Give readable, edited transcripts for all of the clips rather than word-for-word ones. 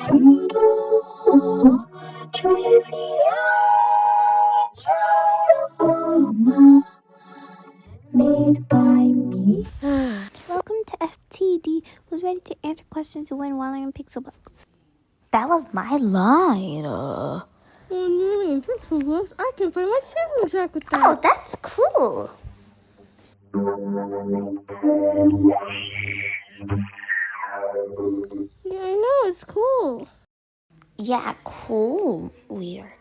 Trivia drama made by me. Welcome to FTD. Who's ready to answer questions and win Wallet and Pixel Bucks? That was my line. Oh, really? Pixel Bucks? I can play my savings track with that. Oh, that's cool. Yeah, I know, it's cool. Yeah, cool. Weird.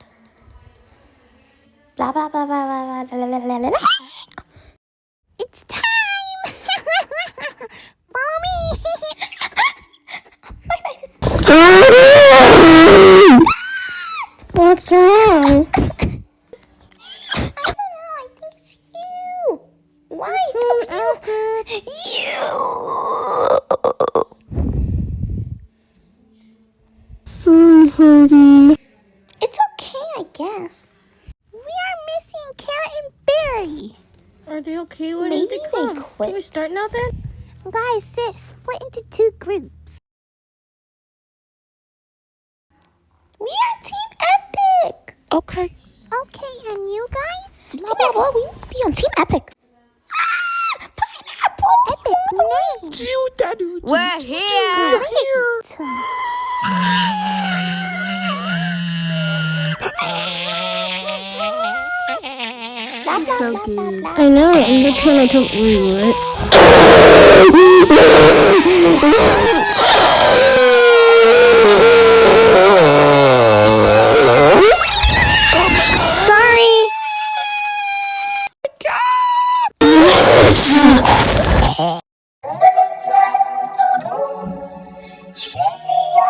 Blah, blah, blah, blah, blah, blah, blah, blah, blah, blah. It's time! Follow me! What's wrong? I don't know. I think it's you. Why? Sorry, hearty. It's okay, I guess. We are missing Carrot and Berry. Are they okay? When Maybe did they come? they quit. Can we start now then? Guys, split into two groups. We are Team Epic. Okay. Okay, and you guys? Blah, blah, blah. We want to be on Team Epic. Ah! Pineapple! Epic name. We're here. Blah, So blah, good. blah, blah. I know, I'm gonna try not to ruin it. Sorry. Trivia.